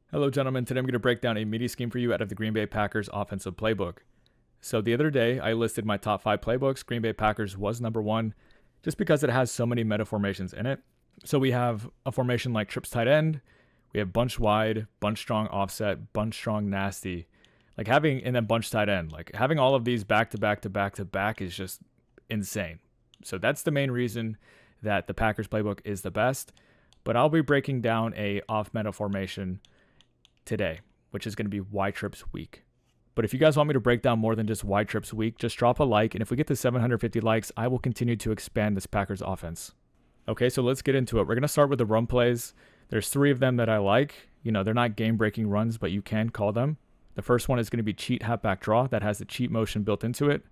Hello, gentlemen. Today I'm going to break down a mini scheme for you out of the Green Bay Packers offensive playbook. So the other day, I listed my top 5 playbooks. Green Bay Packers was number 1 just because it has so many meta formations in it. So we have a formation like trips tight end. We have bunch wide, bunch strong offset, bunch strong nasty. And then bunch tight end. Like having all of these back to back to back to back is just insane. So that's the main reason that the Packers playbook is the best. But I'll be breaking down a off meta formation today, which is going to be Y trips week. But if you guys want me to break down more than just Y trips week, just drop a like. And if we get to 750 likes, I will continue to expand this Packers offense. Okay, so let's get into it. We're going to start with the run plays. There's 3 of them that I like. You know, they're not game-breaking runs, but you can call them. The first one is going to be cheat halfback draw. That has the cheat motion built into it.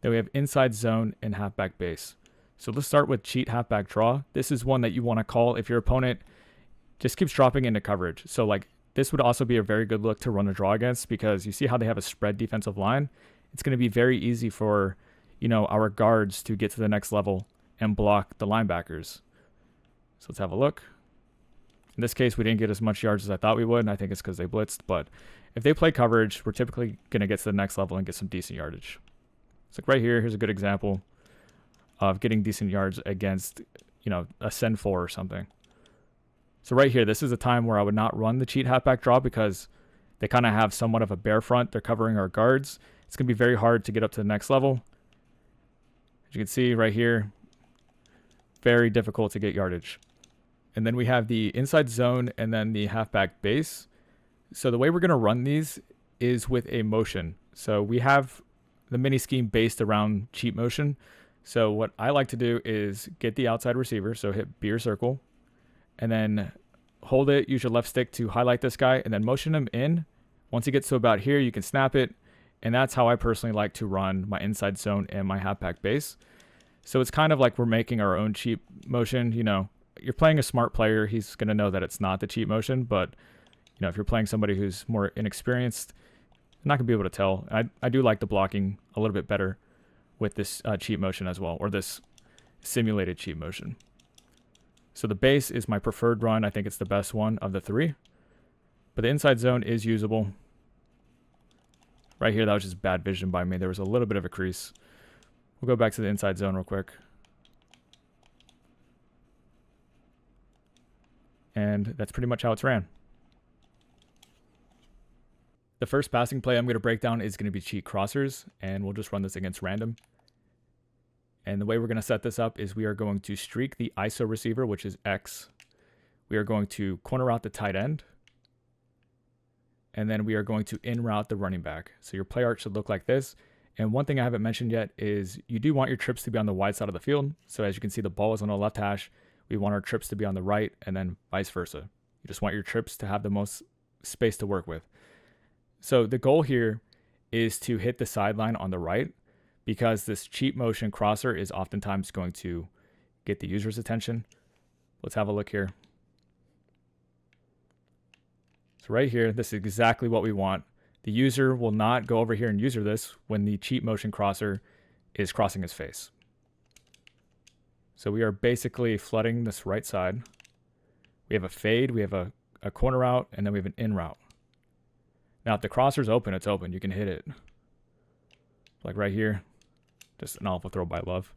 Then we have inside zone and halfback base. So let's start with cheat halfback draw. This is one that you want to call if your opponent just keeps dropping into coverage. So like this would also be a very good look to run a draw against because you see how they have a spread defensive line. It's going to be very easy for, our guards to get to the next level and block the linebackers. So let's have a look. In this case, we didn't get as much yards as I thought we would, and I think it's because they blitzed. But if they play coverage, we're typically going to get to the next level and get some decent yardage. So right here, here's a good example of getting decent yards against, a send 4 or something. So right here, this is a time where I would not run the cheat halfback draw because they kind of have somewhat of a bare front. They're covering our guards. It's going to be very hard to get up to the next level. As you can see right here, very difficult to get yardage. And then we have the inside zone and then the halfback base. So the way we're going to run these is with a motion. So we have the mini scheme based around cheat motion. So what I like to do is get the outside receiver. So hit B or circle and then hold it. Use your left stick to highlight this guy and then motion him in. Once he gets to about here, you can snap it. And that's how I personally like to run my inside zone and my halfback base. So it's kind of like we're making our own cheat motion. You're playing a smart player. He's going to know that it's not the cheat motion. But, if you're playing somebody who's more inexperienced, they're not going to be able to tell. I do like the blocking a little bit better with this cheat motion as well, or this simulated cheat motion. So the base is my preferred run. I think it's the best one of the 3. But the inside zone is usable. Right here, that was just bad vision by me. There was a little bit of a crease. We'll go back to the inside zone real quick. And that's pretty much how it's ran. The first passing play I'm going to break down is going to be cheat crossers, and we'll just run this against random. And the way we're going to set this up is we are going to streak the ISO receiver, which is X. We are going to corner route the tight end. And then we are going to in route the running back. So your play art should look like this. And one thing I haven't mentioned yet is you do want your trips to be on the wide side of the field. So as you can see, the ball is on the left hash. We want our trips to be on the right and then vice versa. You just want your trips to have the most space to work with. So the goal here is to hit the sideline on the right because this cheat motion crosser is oftentimes going to get the user's attention. Let's have a look here. So right here, this is exactly what we want. The user will not go over here and user this when the cheat motion crosser is crossing his face. So we are basically flooding this right side. We have a fade, we have a corner route, and then we have an in route. Now, if the crosser's open, it's open. You can hit it. Like right here. Just an awful throw by Love.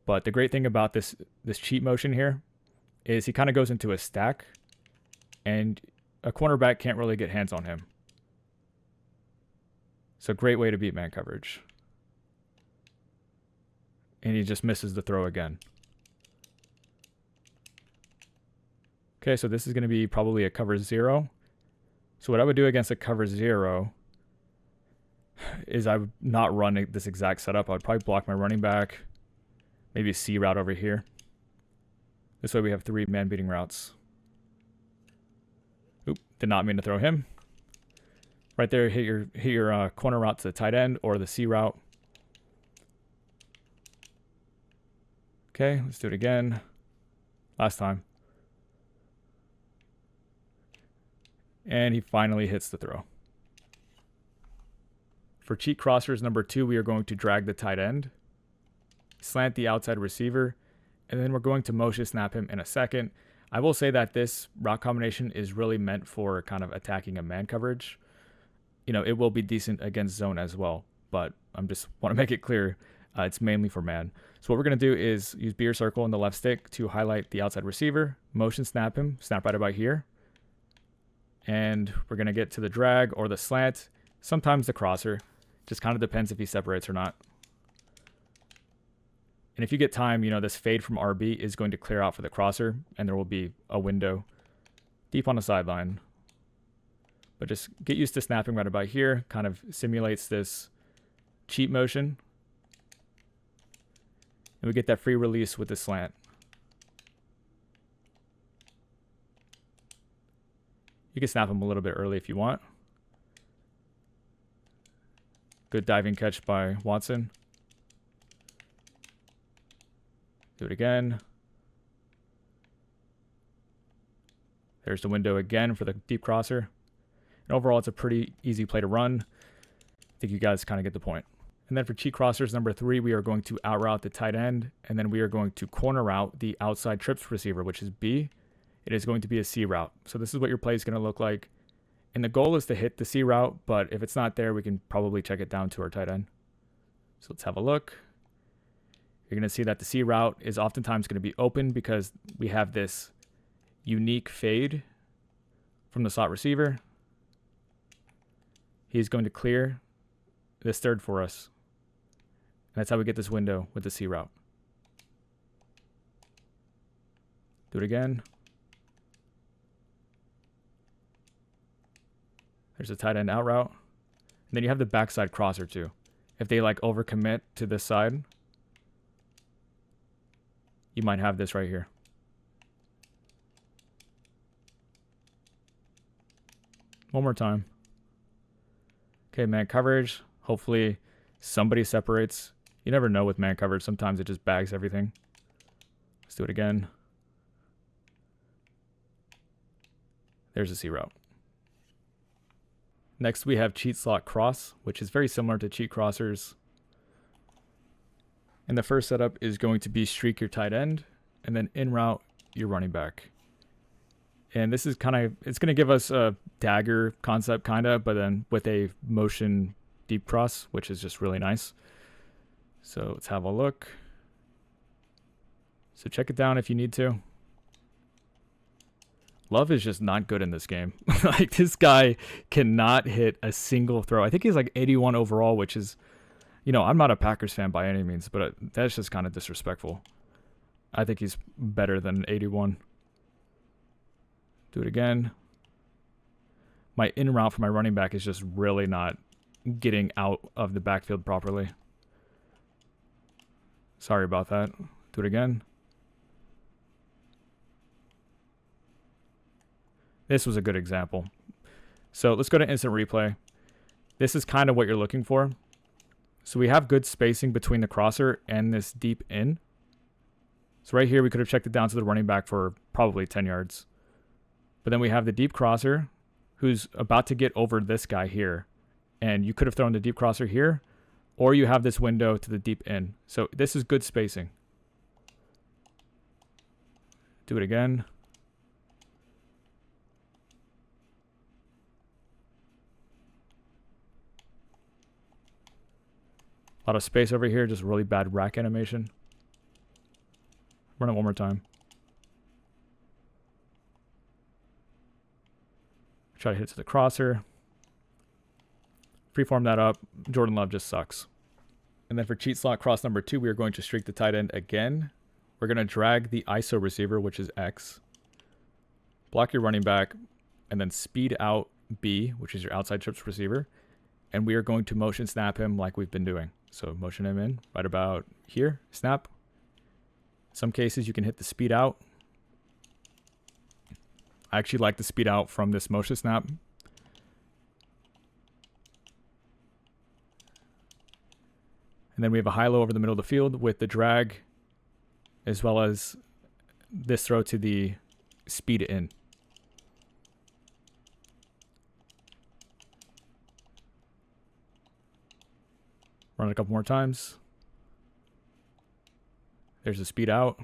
But the great thing about this cheat motion here is he kind of goes into a stack, and a cornerback can't really get hands on him. So great way to beat man coverage. And he just misses the throw again. Okay, so this is going to be probably a cover 0. So what I would do against a cover 0 is I would not run this exact setup. I would probably block my running back, maybe a C route over here. This way we have 3 man beating routes. Oop, did not mean to throw him. Right there, hit your corner route to the tight end or the C route. Okay, let's do it again. Last time. And he finally hits the throw. For cheat crossers number 2, we are going to drag the tight end, slant the outside receiver, and then we're going to motion snap him in a second. I will say that this route combination is really meant for kind of attacking a man coverage. You know, it will be decent against zone as well, but I'm just want to make it clear it's mainly for man. So what we're going to do is use B or circle in the left stick to highlight the outside receiver, motion snap him, snap right about here. And we're going to get to the drag or the slant, sometimes the crosser. Just kind of depends if he separates or not. And if you get time, you know, this fade from RB is going to clear out for the crosser, and there will be a window deep on the sideline. But just get used to snapping right about here. Kind of simulates this cheat motion. And we get that free release with the slant. You can snap him a little bit early if you want. Good diving catch by Watson. Do it again. There's the window again for the deep crosser. And overall, it's a pretty easy play to run. I think you guys kind of get the point. And then for cheat crossers number 3, we are going to out route the tight end, and then we are going to corner route the outside trips receiver, which is B. It is going to be a C route. So this is what your play is going to look like. And the goal is to hit the C route, but if it's not there, we can probably check it down to our tight end. So let's have a look. You're going to see that the C route is oftentimes going to be open because we have this unique fade from the slot receiver. He's going to clear this third for us. And that's how we get this window with the C route. Do it again. There's a tight end out route. And then you have the backside crosser too. If they like overcommit to this side, you might have this right here. One more time. Okay, man coverage. Hopefully somebody separates. You never know with man coverage. Sometimes it just bags everything. Let's do it again. There's a C route. Next, we have cheat slot cross, which is very similar to cheat crossers. And the first setup is going to be streak your tight end and then in route your running back. And this is kind of, it's going to give us a dagger concept kind of, but then with a motion deep cross, which is just really nice. So let's have a look. So check it down if you need to. Love is just not good in this game. Like, this guy cannot hit a single throw. I think he's like 81 overall, which is, you know, I'm not a Packers fan by any means, but that's just kind of disrespectful. I think he's better than 81. Do it again. My in route for my running back is just really not getting out of the backfield properly. Sorry about that. Do it again. This was a good example. So let's go to instant replay. This is kind of what you're looking for. So we have good spacing between the crosser and this deep in. So right here, we could have checked it down to the running back for probably 10 yards. But then we have the deep crosser who's about to get over this guy here. And you could have thrown the deep crosser here, or you have this window to the deep in. So this is good spacing. Do it again. A lot of space over here, just really bad rack animation. Run it one more time. Try to hit it to the crosser. Freeform that up. Jordan Love just sucks. And then for cheat slot cross number 2, we are going to streak the tight end again. We're going to drag the ISO receiver, which is X. Block your running back, and then speed out B, which is your outside trips receiver. And we are going to motion snap him like we've been doing. So motion him in right about here, snap. Some cases you can hit the speed out. I actually like the speed out from this motion snap. And then we have a high-low over the middle of the field with the drag, as well as this throw to the speed in. Run it a couple more times. There's the speed out.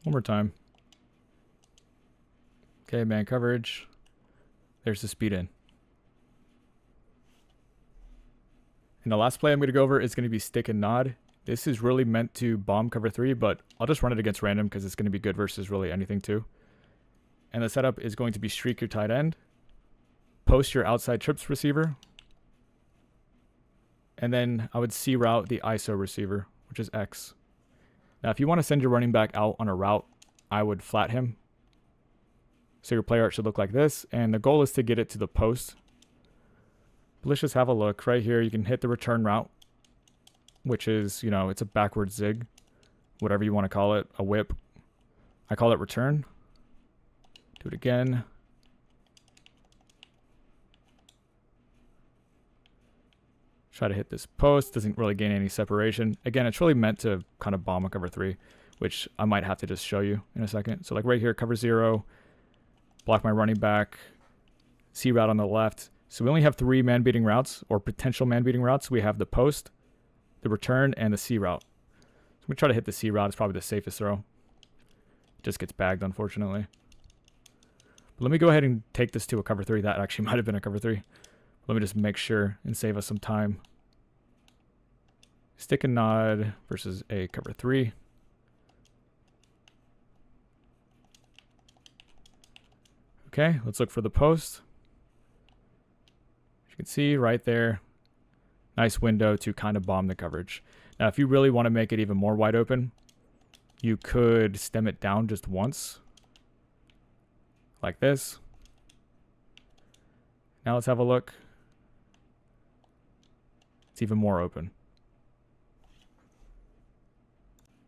One more time. Okay, man coverage. There's the speed in. And the last play I'm going to go over is going to be stick and nod. This is really meant to bomb cover 3, but I'll just run it against random because it's going to be good versus really anything too. And the setup is going to be streak your tight end, post your outside trips receiver, and then I would C route the ISO receiver, which is X. Now, if you want to send your running back out on a route, I would flat him. So your play art should look like this, and the goal is to get it to the post. But let's just have a look. Right here, you can hit the return route, which is, it's a backward zig, whatever you want to call it, a whip. I call it return. Do it again. Try to hit this post. Doesn't really gain any separation. Again, it's really meant to kind of bomb a cover 3, which I might have to just show you in a second. So like right here, cover 0, block my running back, C route on the left. So we only have 3 man-beating routes, or potential man-beating routes. We have the post, the return, and the C route. So we try to hit the C route. It's probably the safest throw. It just gets bagged, unfortunately. But let me go ahead and take this to a cover 3. That actually might have been a cover 3. Let me just make sure and save us some time. Stick and nod versus a cover 3. Okay, let's look for the post. As you can see right there, nice window to kind of bomb the coverage. Now, if you really want to make it even more wide open, you could stem it down just once, like this. Now let's have a look. It's even more open.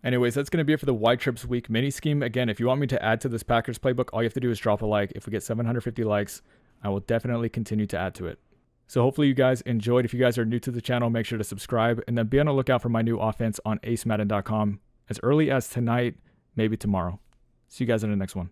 Anyways, that's going to be it for the Wide Trips Week mini scheme. Again, if you want me to add to this Packers playbook, all you have to do is drop a like. If we get 750 likes, I will definitely continue to add to it. So hopefully you guys enjoyed. If you guys are new to the channel, make sure to subscribe, and then be on the lookout for my new offense on acemadden.com as early as tonight, maybe tomorrow. See you guys in the next one.